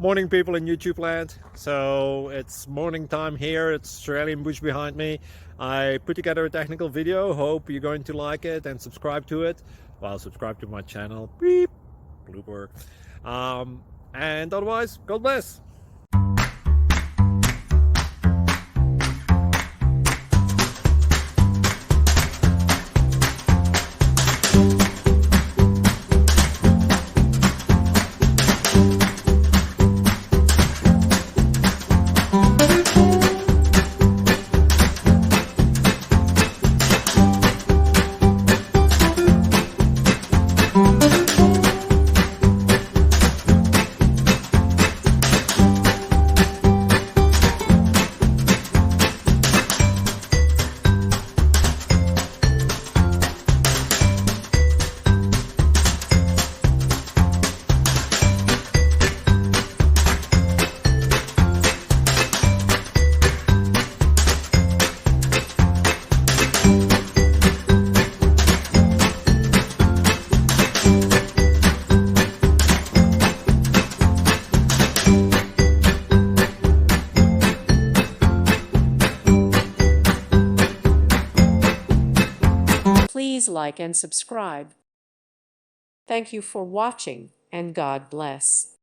Morning, people in YouTube land. So it's morning time here. It's Australian bush behind me. I put together a technical video. Hope you're going to like it and subscribe to it. Well, subscribe to my channel. Beep. Blooper. And otherwise, God bless. Please like and subscribe. Thank you for watching, and God bless.